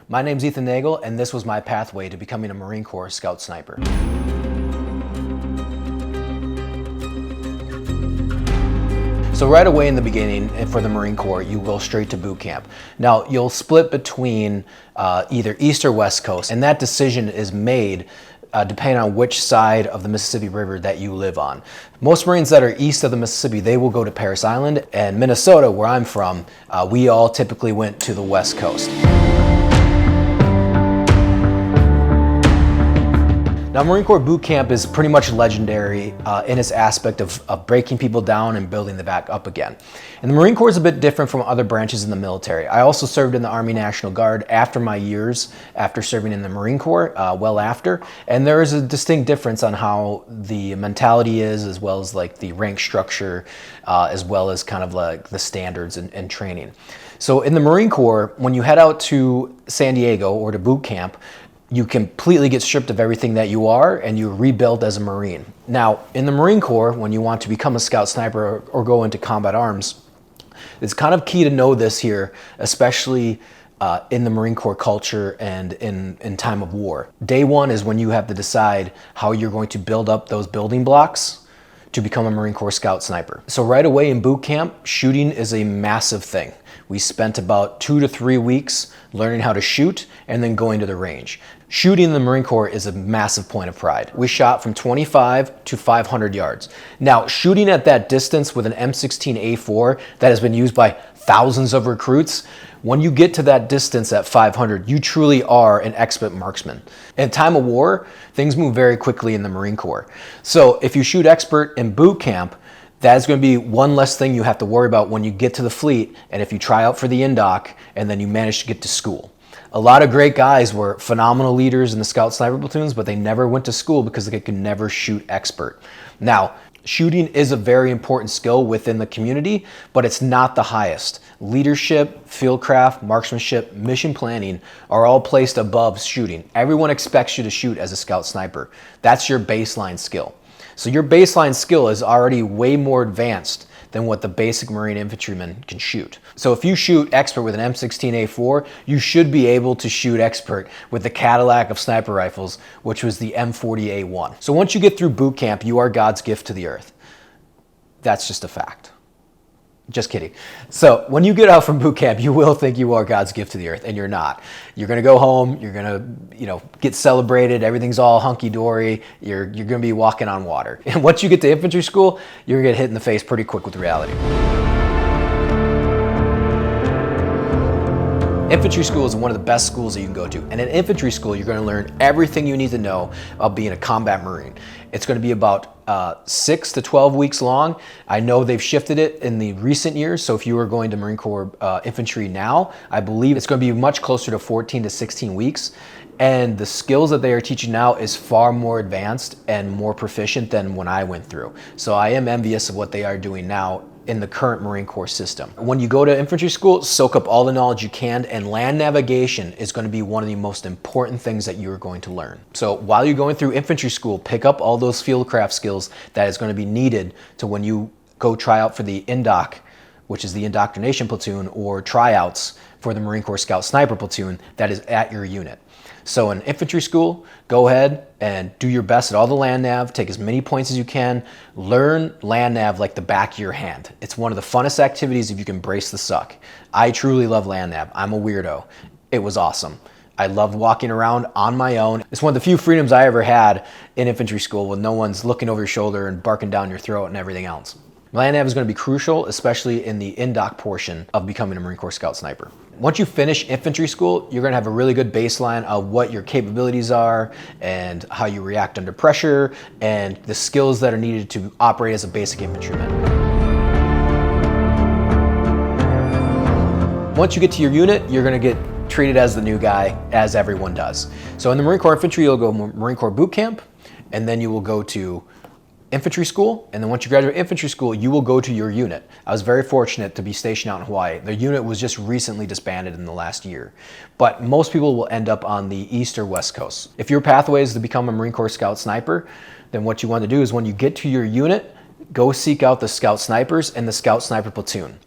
My name's Ethan Nagel, and this was my pathway to becoming a Marine Corps Scout Sniper. So right away in the beginning, for the Marine Corps, you go straight to boot camp. Now, you'll split between either East or West Coast, and that decision is made depending on which side of the Mississippi River that you live on. Most Marines that are east of the Mississippi, they will go to Parris Island, and Minnesota, where I'm from, we all typically went to the West Coast. Now, Marine Corps boot camp is pretty much legendary in its aspect of breaking people down and building them back up again. And the Marine Corps is a bit different from other branches in the military. I also served in the Army National Guard after my years after serving in the Marine Corps, well after. And there is a distinct difference on how the mentality is, as well as like the rank structure, as well as kind of like the standards and training. So in the Marine Corps, when you head out to San Diego or to boot camp, you completely get stripped of everything that you are and you rebuild as a Marine. Now, in the Marine Corps, when you want to become a Scout Sniper or go into combat arms, it's kind of key to know this here, especially in the Marine Corps culture and in time of war. Day one is when you have to decide how you're going to build up those building blocks to become a Marine Corps Scout Sniper. So right away in boot camp, shooting is a massive thing. We spent about 2 to 3 weeks learning how to shoot and then going to the range. Shooting in the Marine Corps is a massive point of pride. We shot from 25 to 500 yards. Now, shooting at that distance with an M16A4 that has been used by thousands of recruits, when you get to that distance at 500, you truly are an expert marksman. In time of war, things move very quickly in the Marine Corps. So if you shoot expert in boot camp, that's going to be one less thing you have to worry about when you get to the fleet and if you try out for the Indoc and then you manage to get to school. A lot of great guys were phenomenal leaders in the Scout Sniper platoons, but they never went to school because they could never shoot expert. Now, shooting is a very important skill within the community, but it's not the highest. Leadership, fieldcraft, marksmanship, mission planning are all placed above shooting. Everyone expects you to shoot as a Scout Sniper. That's your baseline skill. So your baseline skill is already way more advanced than what the basic Marine infantryman can shoot. So if you shoot expert with an M16A4, you should be able to shoot expert with the Cadillac of sniper rifles, which was the M40A1. So once you get through boot camp, you are God's gift to the earth. That's just a fact. Just kidding. So when you get out from boot camp, you will think you are God's gift to the earth, and you're not. You're going to go home. You're going to, get celebrated. Everything's all hunky-dory. You're going to be walking on water. And once you get to infantry school, you're going to get hit in the face pretty quick with reality. Infantry school is one of the best schools that you can go to. And in infantry school, you're going to learn everything you need to know about being a combat Marine. It's going to be about 6 to 12 weeks long. I know they've shifted it in the recent years. So if you are going to Marine Corps infantry now, I believe it's going to be much closer to 14 to 16 weeks. And the skills that they are teaching now is far more advanced and more proficient than when I went through. So I am envious of what they are doing now in the current Marine Corps system. When you go to infantry school, soak up all the knowledge you can, and land navigation is going to be one of the most important things that you're going to learn. So while you're going through infantry school, pick up all those fieldcraft skills that is going to be needed to when you go try out for the Indoc, which is the indoctrination platoon, or tryouts for the Marine Corps Scout Sniper platoon that is at your unit. So in infantry school, go ahead and do your best at all the land nav, take as many points as you can, learn land nav like the back of your hand. It's one of the funnest activities if you can brace the suck. I truly love land nav. I'm a weirdo. It was awesome. I loved walking around on my own. It's one of the few freedoms I ever had in infantry school when no one's looking over your shoulder and barking down your throat and everything else. Land nav is going to be crucial, especially in the Indoc portion of becoming a Marine Corps Scout Sniper. Once you finish infantry school, you're going to have a really good baseline of what your capabilities are and how you react under pressure and the skills that are needed to operate as a basic infantryman. Once you get to your unit, you're going to get treated as the new guy, as everyone does. So in the Marine Corps Infantry, you'll go Marine Corps Boot Camp, and then you will go to infantry school, and then once you graduate infantry school, you will go to your unit. I was very fortunate to be stationed out in Hawaii. The unit was just recently disbanded in the last year, but most people will end up on the East or West Coast. If your pathway is to become a Marine Corps Scout Sniper, then what you want to do is when you get to your unit, go seek out the Scout Snipers and the Scout Sniper platoon.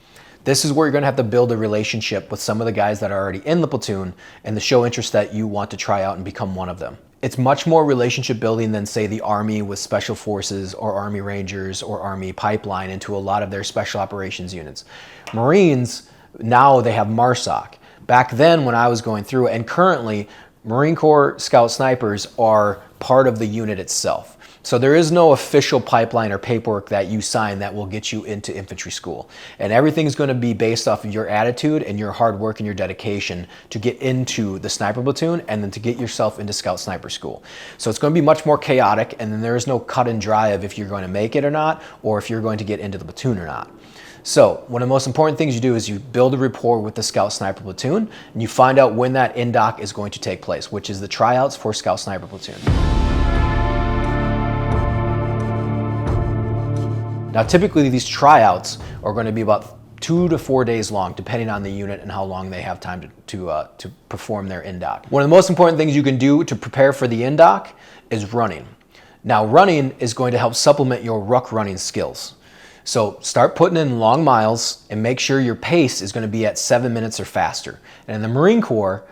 This is where you're gonna have to build a relationship with some of the guys that are already in the platoon and to show interest that you want to try out and become one of them. It's much more relationship building than, say, the Army with Special Forces or Army Rangers or Army Pipeline into a lot of their special operations units. Marines, now they have MARSOC. Back then when I was going through it, and currently Marine Corps Scout Snipers are part of the unit itself. So there is no official pipeline or paperwork that you sign that will get you into infantry school. And everything's going to be based off of your attitude and your hard work and your dedication to get into the sniper platoon and then to get yourself into Scout Sniper School. So it's going to be much more chaotic, and then there is no cut and dry of if you're going to make it or not, or if you're going to get into the platoon or not. So one of the most important things you do is you build a rapport with the Scout Sniper Platoon, and you find out when that Indoc is going to take place, which is the tryouts for Scout Sniper Platoon. Now, typically these tryouts are going to be about 2 to 4 days long, depending on the unit and how long they have time to perform their Indoc. One of the most important things you can do to prepare for the Indoc is running. Now, running is going to help supplement your ruck running skills. So start putting in long miles and make sure your pace is going to be at 7 minutes or faster. And in the Marine Corps,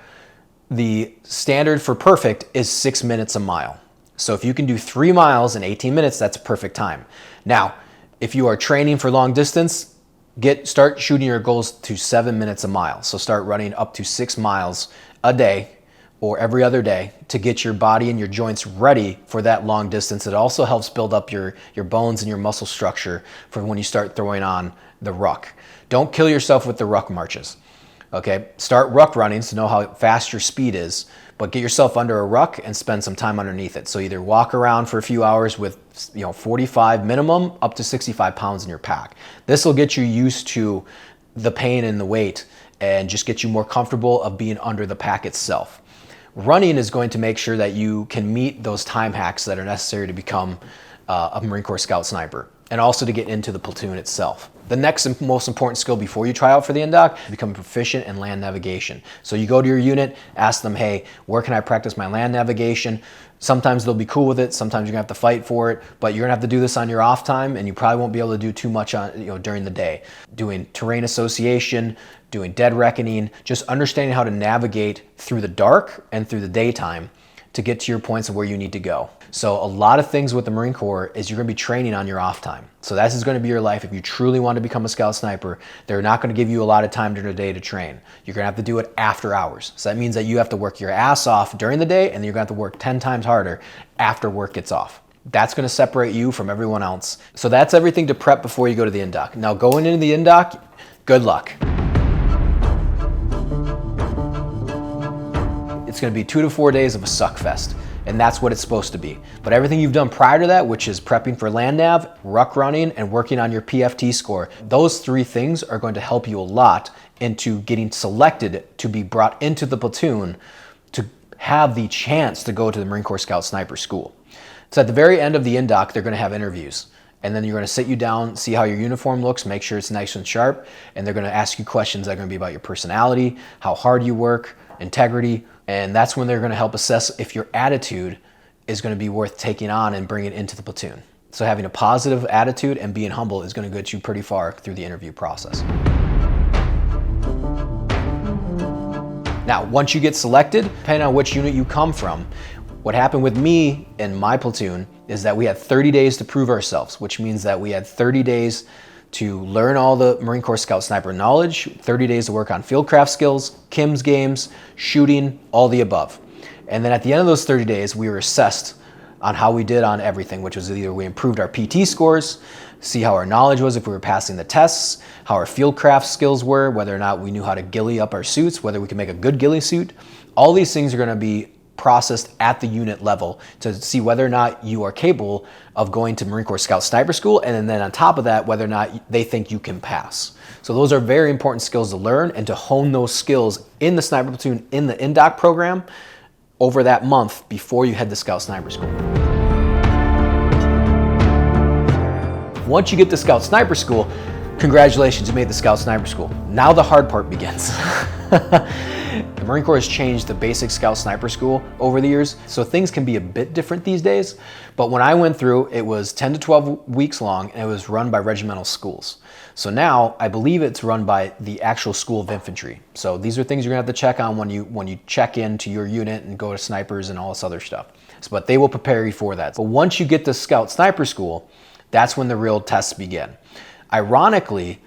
the standard for perfect is 6 minutes a mile. So if you can do 3 miles in 18 minutes, that's a perfect time. Now, if you are training for long distance, start shooting your goals to 7 minutes a mile. So start running up to 6 miles a day or every other day to get your body and your joints ready for that long distance. It also helps build up your bones and your muscle structure for when you start throwing on the ruck. Don't kill yourself with the ruck marches. Okay, start ruck running to know how fast your speed is, but get yourself under a ruck and spend some time underneath it. So either walk around for a few hours with 45 minimum up to 65 pounds in your pack. This will get you used to the pain and the weight and just get you more comfortable of being under the pack itself. Running is going to make sure that you can meet those time hacks that are necessary to become a Marine Corps Scout Sniper, and also to get into the platoon itself. The next and most important skill before you try out for the Indoc is become proficient in land navigation. So you go to your unit, ask them, hey, where can I practice my land navigation? Sometimes they'll be cool with it, sometimes you're gonna have to fight for it, but you're gonna have to do this on your off time, and you probably won't be able to do too much on, during the day. Doing terrain association, doing dead reckoning, just understanding how to navigate through the dark and through the daytime to get to your points of where you need to go. So a lot of things with the Marine Corps is you're going to be training on your off time. So this is going to be your life. If you truly want to become a Scout Sniper, they're not going to give you a lot of time during the day to train. You're going to have to do it after hours. So that means that you have to work your ass off during the day, and then you're going to have to work 10 times harder after work gets off. That's going to separate you from everyone else. So that's everything to prep before you go to the Indoc. Now going into the Indoc, good luck. It's going to be 2 to 4 days of a suck fest. And that's what it's supposed to be. But everything you've done prior to that, which is prepping for land nav, ruck running, and working on your PFT score, those 3 things are going to help you a lot into getting selected to be brought into the platoon to have the chance to go to the Marine Corps Scout Sniper School. So at the very end of the Indoc, they're going to have interviews. And then you're going to sit you down, see how your uniform looks, make sure it's nice and sharp, and they're going to ask you questions that are going to be about your personality, how hard you work, integrity, and that's when they're going to help assess if your attitude is going to be worth taking on and bringing into the platoon. So having a positive attitude and being humble is going to get you pretty far through the interview process. Now, once you get selected, depending on which unit you come from, what happened with me and my platoon is that we had 30 days to prove ourselves, which means that we had 30 days to learn all the Marine Corps Scout Sniper knowledge, 30 days to work on fieldcraft skills, KIMS games, shooting, all the above. And then at the end of those 30 days, we were assessed on how we did on everything, which was either we improved our PT scores, see how our knowledge was, if we were passing the tests, how our fieldcraft skills were, whether or not we knew how to ghillie up our suits, whether we could make a good ghillie suit. All these things are going to be processed at the unit level to see whether or not you are capable of going to Marine Corps Scout Sniper School, and then on top of that, whether or not they think you can pass. So those are very important skills to learn and to hone those skills in the Sniper Platoon in the Indoc program over that month before you head to Scout Sniper School. Once you get to Scout Sniper School, congratulations, you made the Scout Sniper School. Now the hard part begins. Marine Corps has changed the basic Scout Sniper School over the years, so things can be a bit different these days. But when I went through, it was 10 to 12 weeks long, and it was run by regimental schools. So now I believe it's run by the actual School of Infantry. So these are things you're gonna have to check on when you check into your unit and go to snipers and all this other stuff. So, but they will prepare you for that. But once you get to Scout Sniper School, that's when the real tests begin. Ironically,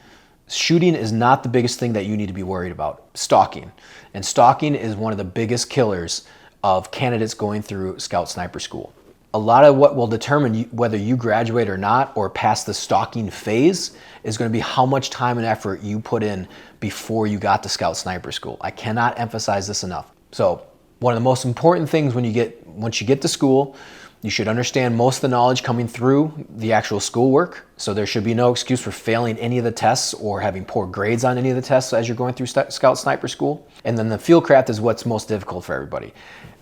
shooting is not the biggest thing that you need to be worried about. Stalking. And stalking is one of the biggest killers of candidates going through Scout Sniper School. A lot of what will determine whether you graduate or not, or pass the stalking phase, is going to be how much time and effort you put in before you got to Scout Sniper School. I cannot emphasize this enough. So one of the most important things once you get to school, you should understand most of the knowledge coming through the actual schoolwork. So there should be no excuse for failing any of the tests or having poor grades on any of the tests as you're going through Scout Sniper School. And then the field craft is what's most difficult for everybody.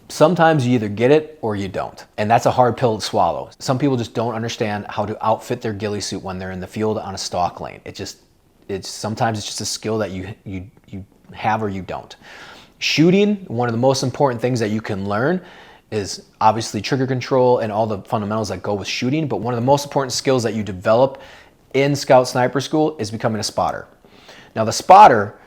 Sometimes you either get it or you don't. And that's a hard pill to swallow. Some people just don't understand how to outfit their ghillie suit when they're in the field on a stalk lane. Sometimes it's just a skill that you have or you don't. Shooting, one of the most important things that you can learn is obviously trigger control and all the fundamentals that go with shooting, but one of the most important skills that you develop in Scout Sniper School is becoming a spotter. Now the spotter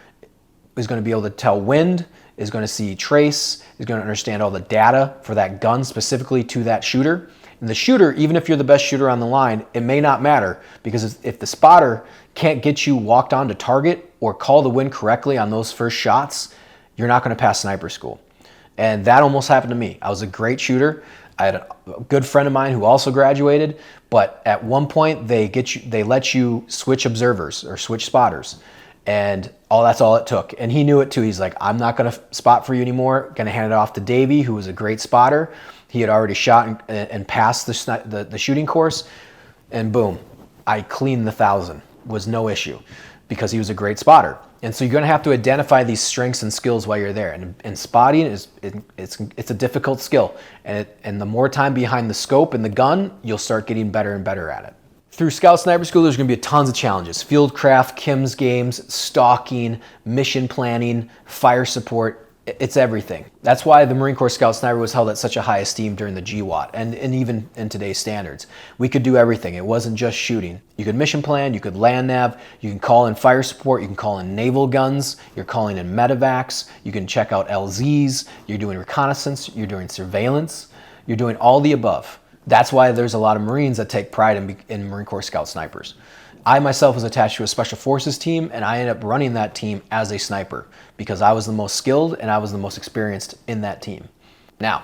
is going to be able to tell wind, is going to see trace, is going to understand all the data for that gun specifically to that shooter. And the shooter, even if you're the best shooter on the line, it may not matter, because if the spotter can't get you walked on to target or call the wind correctly on those first shots, you're not going to pass sniper school. And that almost happened to me. I was a great shooter. I had a good friend of mine who also graduated, but at one point they let you switch observers or switch spotters. And that's all it took. And he knew it too. He's like, I'm not going to spot for you anymore. Going to hand it off to Davey, who was a great spotter. He had already shot and passed the shooting course. And boom, I cleaned the 1,000. Was no issue because he was a great spotter. And so you're going to have to identify these strengths and skills while you're there. And spotting it's a difficult skill. And the more time behind the scope and the gun, you'll start getting better and better at it. Through Scout Sniper School, there's going to be tons of challenges. Fieldcraft, Kim's games, stalking, mission planning, fire support. It's everything. That's why the Marine Corps Scout Sniper was held at such a high esteem during the GWAT and even in today's standards. We could do everything. It wasn't just shooting. You could mission plan, you could land nav, you can call in fire support, you can call in naval guns, you're calling in medevacs, you can check out LZs, you're doing reconnaissance, you're doing surveillance, you're doing all the above. That's why there's a lot of Marines that take pride in Marine Corps Scout Snipers. I myself was attached to a Special Forces team, and I ended up running that team as a sniper because I was the most skilled and I was the most experienced in that team. Now,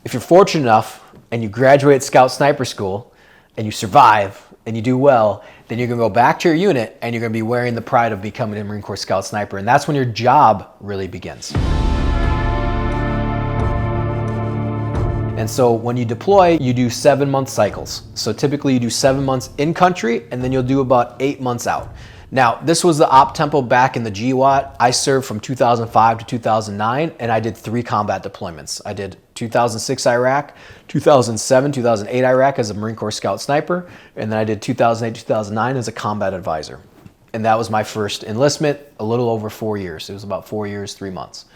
if you're fortunate enough and you graduate Scout Sniper School and you survive and you do well, then you're going to go back to your unit and you're going to be wearing the pride of becoming a Marine Corps Scout Sniper, and that's when your job really begins. And so when you deploy, you do 7-month cycles. So typically you do 7 months in country and then you'll do about 8 months out. Now, this was the op tempo back in the GWAT. I served from 2005 to 2009 and I did 3 combat deployments. I did 2006 Iraq, 2007, 2008 Iraq as a Marine Corps Scout Sniper, and then I did 2008, 2009 as a combat advisor. And that was my first enlistment, a little over 4 years. It was about 4 years, 3 months.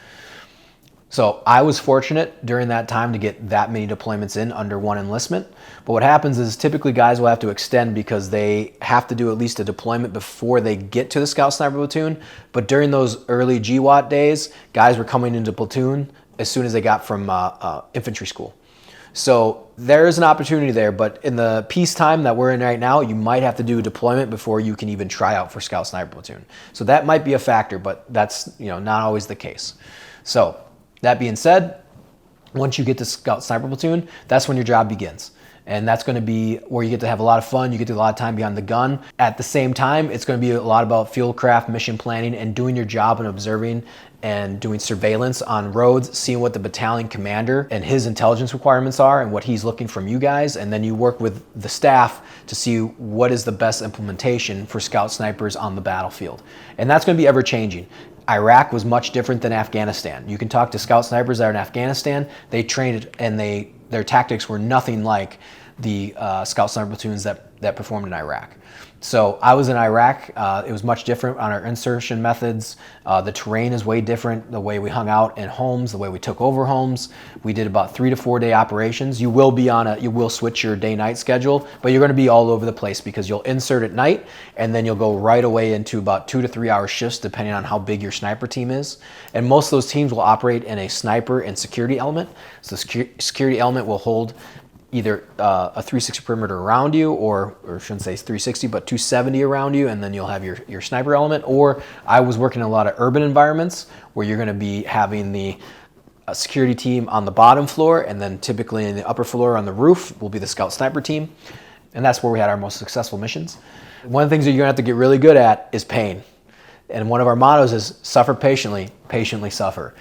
So I was fortunate during that time to get that many deployments in under one enlistment. But what happens is typically guys will have to extend because they have to do at least a deployment before they get to the Scout Sniper platoon. But during those early GWAT days, guys were coming into platoon as soon as they got from infantry school. So there is an opportunity there, but in the peacetime that we're in right now, you might have to do a deployment before you can even try out for Scout Sniper platoon. So that might be a factor, but that's not always the case. So that being said, once you get to Scout Sniper platoon, that's when your job begins. And that's going to be where you get to have a lot of fun. You get to a lot of time behind the gun. At the same time, it's going to be a lot about fieldcraft, mission planning, and doing your job and observing and doing surveillance on roads, seeing what the battalion commander and his intelligence requirements are and what he's looking from you guys. And then you work with the staff to see what is the best implementation for Scout Snipers on the battlefield. And that's going to be ever changing. Iraq was much different than Afghanistan. You can talk to Scout Snipers that are in Afghanistan. They trained and their tactics were nothing like the Scout Sniper platoons that performed in Iraq. So I was in Iraq. It was much different on our insertion methods. The terrain is way different. The way we hung out in homes, the way we took over homes. We did about 3 to 4 day operations. You will switch your day-night schedule, but you're going to be all over the place because you'll insert at night and then you'll go right away into about 2 to 3 hour shifts depending on how big your sniper team is. And most of those teams will operate in a sniper and security element. So the security element will hold either a 360 perimeter around you, or I shouldn't say 360, but 270 around you, and then you'll have your sniper element. Or I was working in a lot of urban environments where you're going to be having the security team on the bottom floor, and then typically in the upper floor on the roof will be the scout sniper team. And that's where we had our most successful missions. One of the things that you're going to have to get really good at is pain. And one of our mottos is suffer patiently, patiently suffer.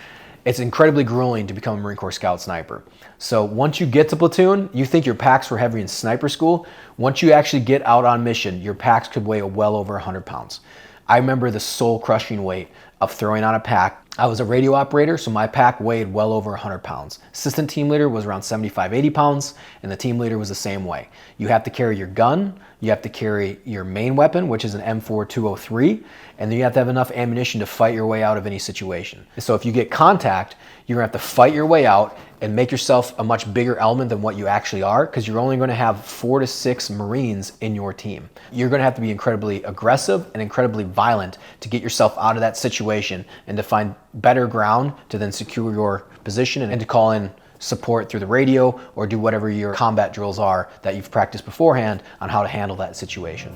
It's incredibly grueling to become a Marine Corps Scout Sniper. So once you get to platoon, you think your packs were heavy in sniper school. Once you actually get out on mission, your packs could weigh well over 100 pounds. I remember the soul-crushing weight of throwing on a pack. I was a radio operator, so my pack weighed well over 100 pounds. Assistant team leader was around 75, 80 pounds, and the team leader was the same way. You have to carry your gun, you have to carry your main weapon, which is an M4 203, and then you have to have enough ammunition to fight your way out of any situation. So if you get contact, you're gonna have to fight your way out and make yourself a much bigger element than what you actually are, because you're only gonna have 4 to 6 Marines in your team. You're gonna have to be incredibly aggressive and incredibly violent to get yourself out of that situation and to find better ground to then secure your position and to call in support through the radio or do whatever your combat drills are that you've practiced beforehand on how to handle that situation.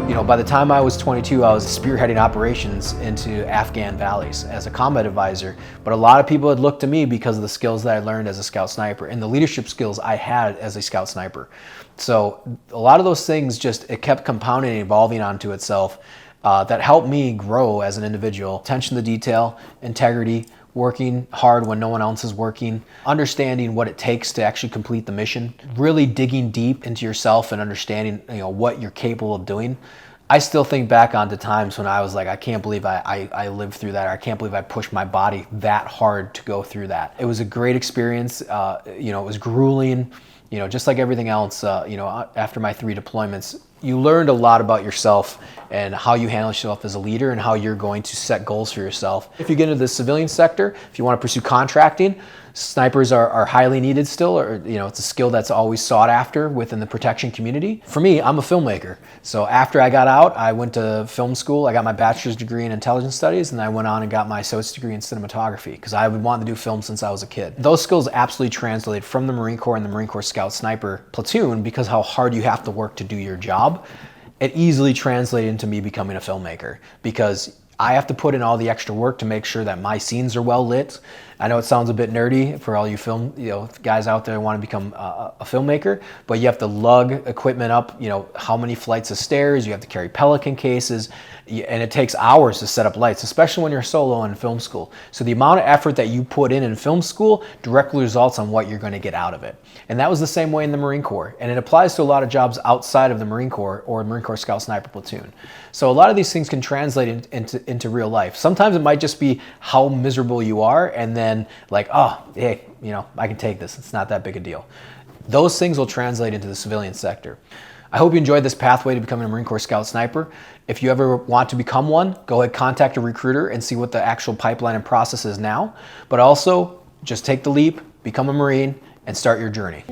You know, by the time I was 22, I was spearheading operations into Afghan valleys as a combat advisor, but a lot of people had looked to me because of the skills that I learned as a scout sniper and the leadership skills I had as a scout sniper. So a lot of those things it kept compounding and evolving onto itself that helped me grow as an individual. Attention to detail, integrity, working hard when no one else is working, understanding what it takes to actually complete the mission, really digging deep into yourself and understanding what you're capable of doing. I still think back onto times when I was like, I can't believe I lived through that, or I can't believe I pushed my body that hard to go through that. It was a great experience. It was grueling, just like everything else. After my 3 deployments, you learned a lot about yourself and how you handle yourself as a leader and how you're going to set goals for yourself. If you get into the civilian sector, if you want to pursue contracting, snipers are highly needed still, or it's a skill that's always sought after within the protection community. For me, I'm a filmmaker. So after I got out, I went to film school. I got my bachelor's degree in intelligence studies, and I went on and got my associate's degree in cinematography because I would want to do film since I was a kid. Those skills absolutely translated from the Marine Corps and the Marine Corps Scout Sniper platoon because how hard you have to work to do your job. It easily translated into me becoming a filmmaker because I have to put in all the extra work to make sure that my scenes are well lit. I know it sounds a bit nerdy for all you guys out there who want to become a filmmaker, but you have to lug equipment up, how many flights of stairs, you have to carry Pelican cases, and it takes hours to set up lights, especially when you're solo in film school. So the amount of effort that you put in film school directly results on what you're going to get out of it. And that was the same way in the Marine Corps. And it applies to a lot of jobs outside of the Marine Corps or Marine Corps Scout Sniper Platoon. So a lot of these things can translate into real life. Sometimes it might just be how miserable you are, and then like, oh, hey, I can take this. It's not that big a deal. Those things will translate into the civilian sector. I hope you enjoyed this pathway to becoming a Marine Corps Scout Sniper. If you ever want to become one, go ahead, contact a recruiter and see what the actual pipeline and process is now. But also, just take the leap, become a Marine, and start your journey.